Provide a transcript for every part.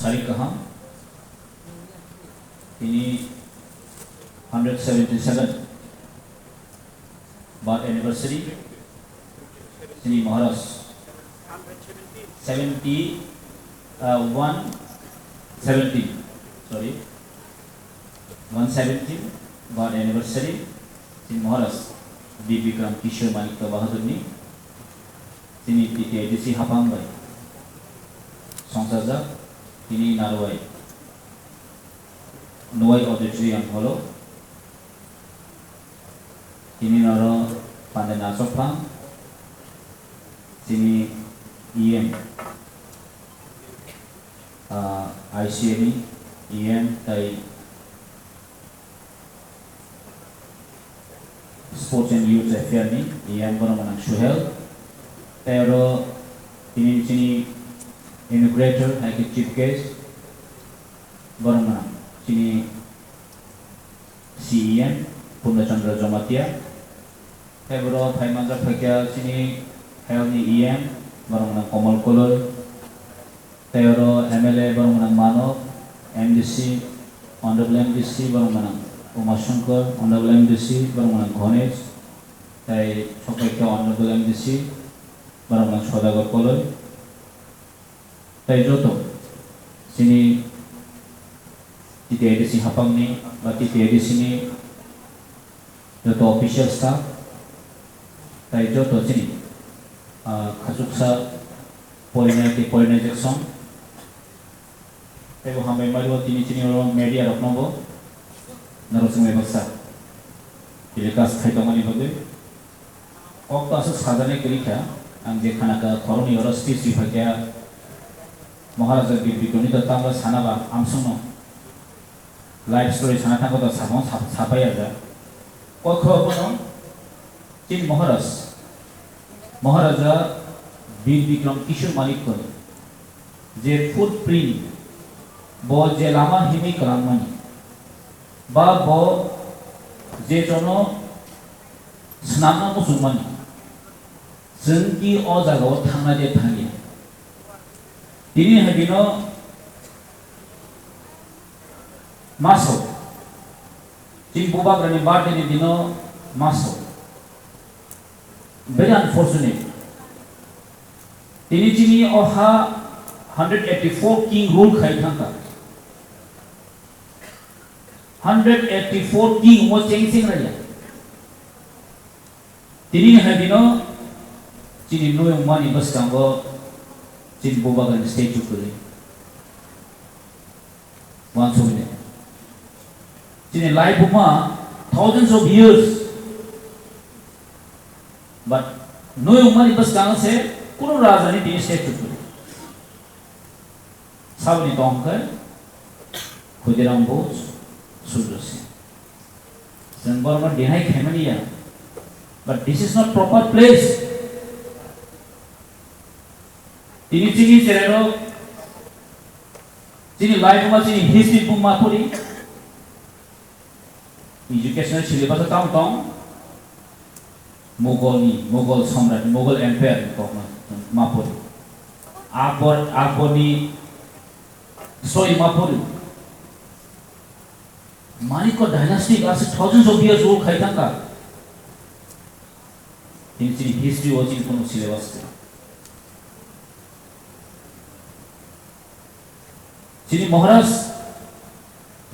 Sari Kaham. Ini 177 birth anniversary. Sini Maharaj 170 sorry 170 birth anniversary. Sini Maharaj D. Bikram Kishore Manikya Bahadur ni. Sini TTIDC Hapang Bai Songsaja. Ini Narwai Nuwai Auditorium Holo. Ini Naro Pandana Sopang. Sini EM ICME EM tai Sports and Youth Affair ni EM kono manang Suhel. Pero ini sini integrator hai ke chief guest kono manang sini CEM Purnachandra Jomatia. Pero Thai Manja Phakya sini Helni EM kono manang Komal Koloi. Pero MLA kono manang Mano MDC Honorable MDC kono manang Umar Shankar Honorable MDC kono manang Ganesh. Tai Sokai ke Honorable MDC kono manang Sodagar Koloi. Tai joto sini TTIDC Hapang ni ba TTIDC ni joto official staff. Tai joto sini Khasuksa Polina Jackson. Tai hamai mario tini orang media roknogo narosungme baksa. Ilekas khaitomani bode. Okta asa sadane kirikha ang je khana ka koroni ora speech bhagya Maharaja Bikoni to tangla sanaba amsuno live story sanata ko to sabon sapai aja. Kokho kono tin Maharaja Bir Bikram Kishore Manikya je footprint bo je lama himi kalamani ba bo je jono snamna musumani jengki o jagao thangna je thangi tini habino maso tin buba grani birthday ni dino maso very unfortunate tini chini oha 184 king rule khai thangka 184 king mo chengsin raya tini habino chini no mani bas kango chin bubagan statue kuri one so many chin life buma thousands of years but no mani bas kango se kuno raja ni tini statue kuri sabni tongkai Khudiram Bose Sudra Singh Zanbarman deny Khemaniya but this is not proper place. Tini cerero tini life ma tini history book ma puri educational syllabus tong Mughal Samrat Mughal Empire ma puri Akbar ni story ma puri Maniko dynasty as thousands of years old khai thangka tini history watching kono syllabus Sini Maharaj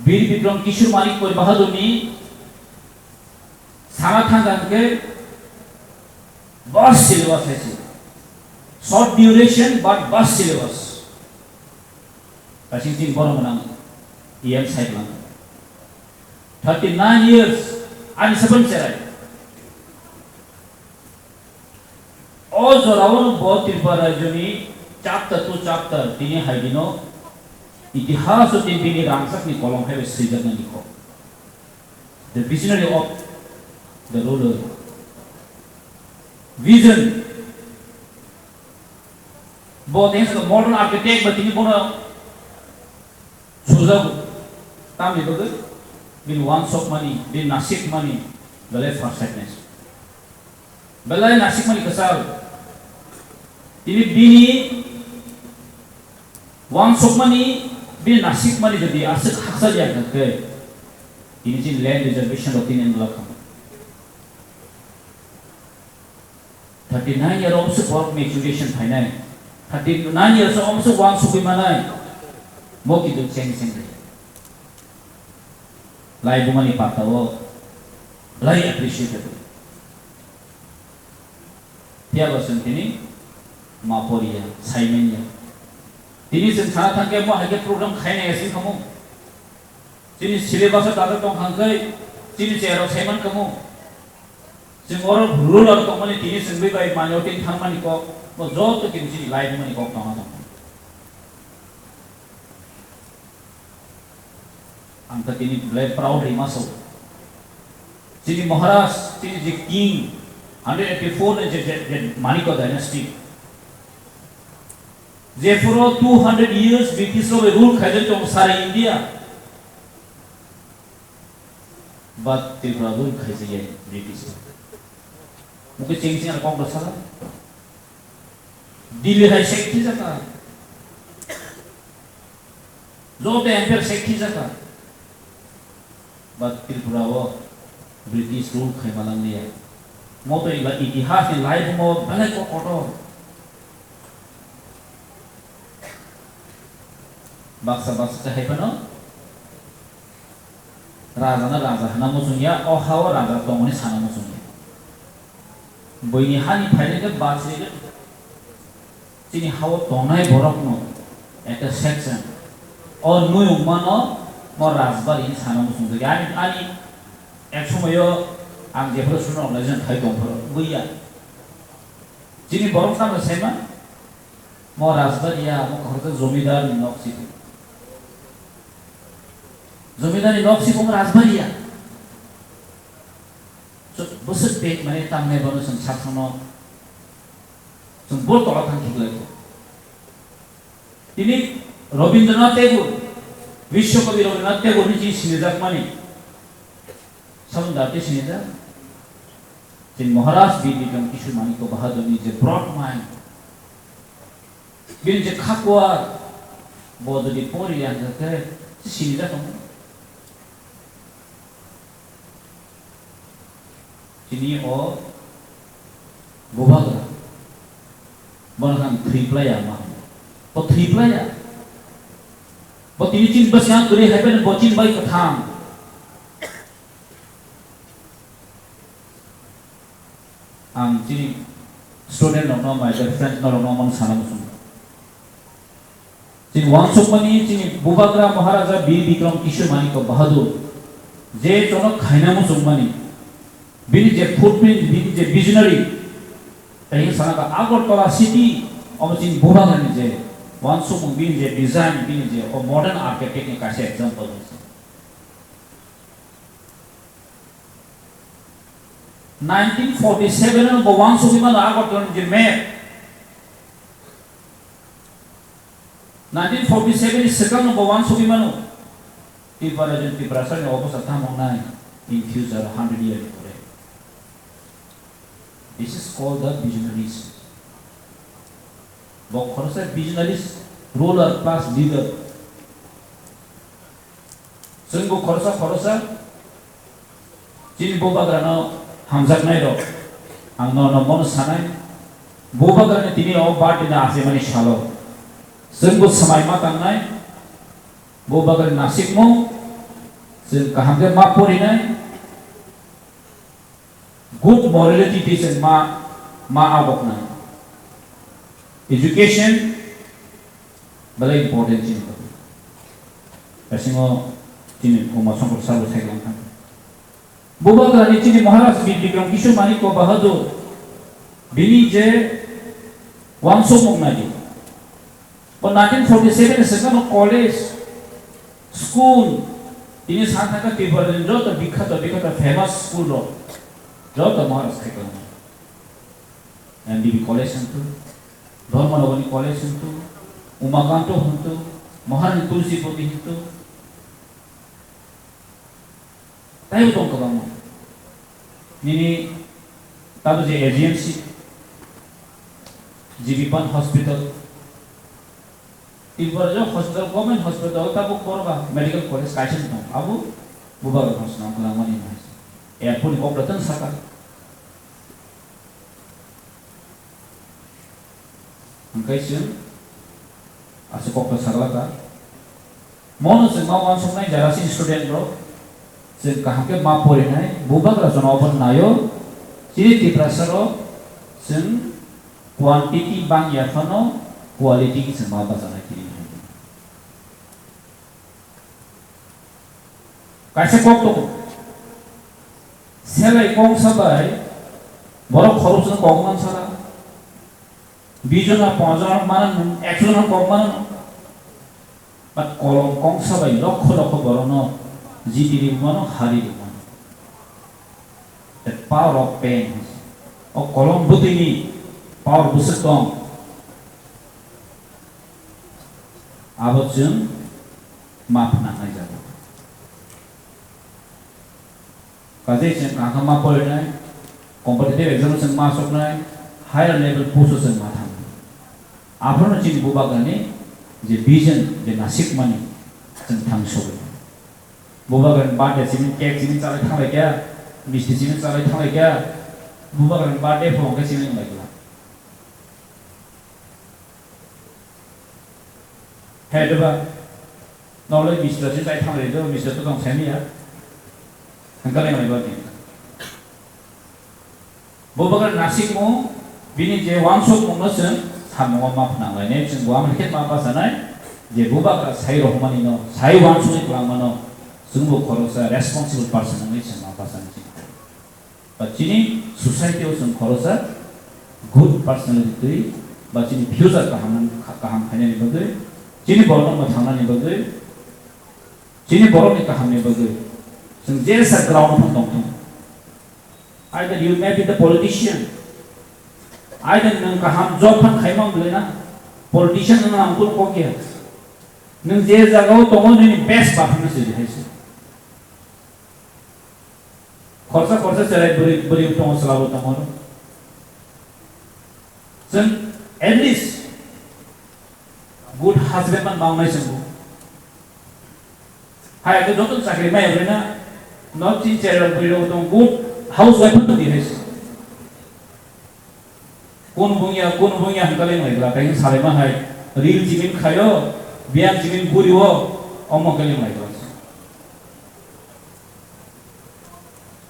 Bir Bikram Kishore Manikya Bahadur ni sama thangkan ke vast syllabus hai short duration but vast syllabus kasing tin boro manang EM side lang 39 years and 7 serai all zorawon bo tirpara joni chapter to chapter tini haidino इतिहास और तीन रामसक ने column है सृजन ने लिखो the visionary of the ruler vision both is the modern architect but ini bono suzab tam ni bagus bin one shop money bin nasik money balai farsightness balai nasik money kesal ini bini one shop money bini nasib mani jadi asik haksa dia ke ini sih land reservation rotin yang belakang 39 years also work maturation finance 39 years also one suki manai mo kitu cheng lai bumani patawo lai appreciate dia basun kini maporia saimenya ini secara tangke mo hage program khaine esi kamu ini syllabus data tong hangkai ini cero saiman kamu sing oro ruler tong mani ini singbe bai manyotin thangmani ko mo jot kini sini lai bumani ko tong angka ini mulai proud masuk. Sini Maharaj, sini the king, 184 the Maniko dynasty. Therefore, 200 years British rule खाते तो सारे India. But Tripura rule खाते ये British. मुझे change करना कौन कर सकता? दिल्ली है शेखी जगह. जो तो एम्पायर शेखी जगह. But Tripura वो British rule खाई मालूम नहीं है. मोतो इतिहास में लाइफ में भले को कोटो baksa चाहे पनो राजा ना राजा हना मुझुनिया और हाव राजा तो उन्हें साना मुझुनिया बोइनी हानी फाइने के बात से चिनी हाव तोनाई बोरक नो एक सेक्शन और नुय उमानो मो राजबार इन साना मुझुनिया आनी एक समय यो आं जेफोर सुनो लेजन थाई दंफोर बुइया चिनी बोरक ना सेमा मो राजबार या मो खरते जमीदार नक्सी जमीदारी नक्सी को राजबारिया तो बस पेट माने तामने बनो संसारनो संबोल तो आथान ठीक लगे इन्हीं रविंद्रनाथ टैगोर विश्व कवि रविंद्रनाथ टैगोर ने जी सिनेजाक माने समुदाय सिनेजा जिन महाराज भी बिकम किशोर मानी को बहादुर ने जे ब्रॉड माइंड बिन जे खाकुआ बोधि पोरी अंदर के सिनेजा तो Sini o Bobagra Bonang three player mah o three player but ini cin bas yang gede happen bocin baik ketham ang cini student no my friend no man sana musun cini wangsuk mani cini Bobagra Maharaja Bir Bikram Kishore Mani ko bahadur je tono khaina musung mani Binny J footprint Binny J visionary तहीं साना का Agartala city और चिन बोबागानी जे वांसुक बिनी जे design बिनी जे और modern architect ने कैसे example है 1947 में वांसुक बिनी आगरतला जे map 1947 इस second में वांसुक बिनी तिब्बत से ऑफिस आता मंगना in future 100 years. This is called the visionaries. But khorsa visionaries ruler plus leader. Sungguh khorsa jin Bobagrana hamzak nai ro. Angno no mon sanai. Bobagrana tini o batina asemani shalo. Sungguh samai matang nai. Bobagrana nasib mo. Sung kahamge mapori nai. Good morality teaches ma abokna. Education very important thing. Asingo tini kuma sangkut sabu seglang kan. Bobagra ni tini Maharaj Bikram Kishore Mani ko bahadur bini je wangso mongnaji. But 1947 second college school ini sangat ka tibaran jo to bikhata famous school ro. जब तमारा स्थिति है, NDB college संतु, धर्मनगरी college संतु, उमाकांतो हंतु, महारानी तुलसी पोती हंतु, ताई उतों कबामो, निनी ताबे जे एजीएमसी, जीविपान hospital, Tilbar jo hospital government hospital tabu korba medical college kaisen no abu bubar hospital ko lamani mas airport ko pratan saka angkai sim asu ko sakla ka mono se ma wan somnai jarasi student bro se kaha ke ma pore nai bubar ra sono open nayo sini tiprasaro sen quantity bang ya fano quality ki se ma basana kiri kaise kok to selai kong sabai boro kharup sun kong man sara bijona pojana manan ekjona kong manan but kolom kong sabai lokho lokho borono jitiri mano hari man the power of pain o kolom butini power busatong abotjun mapna ngai jabo kaje chen akama polnai competitive exam sang masuk nai higher level post sang matham apno chin buba gane je vision je nasik mani sang thang sobe buba gan bade chin cake chin chalai thalai kya misti chin chalai thalai kya buba gan bade phone ka chin lai la hedba knowledge mister chin chalai thalai do mister to tong semi ya angkali ngai bati bobagar nasik mo bini je wansok mo nasen hammo ma phna ngai ne chung wa market ma pa sanai je bobagar sai rohmani no sai wansok ni mano sungbo khorosa responsible person ngai chung ma pa sanai bachini society o sung khorosa good personality bachini future kaham khane ni bagoi chini boron ma thangna ni bagoi chini boron ni kaham ni bagoi there's a ground from Dong. Either you may be the politician, either nung kaham job kan khaimang blena politician nung angkul ko kya nung there's a go tongo ni best bathna se haise khorsa chalai buri tongo salabo tongo sen at least good husband man maungai sembu hai to jotun chakri mai horena not in channel biro tong good housewife to dihes kon bungia hangale mai la kai sare ma hai real jimin khayo biang jimin buri wo omo kale mai la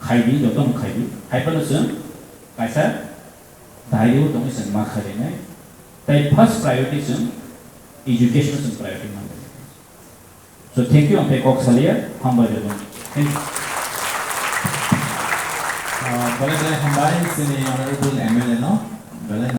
khaidi jotun khaidi hai pa sen kaisa daiyo tong sen ma khare nai tai first priority sen education sen priority ma so thank you ampe kok salia hamba jabon thank you Boleh hambai sini honorable MLA no boleh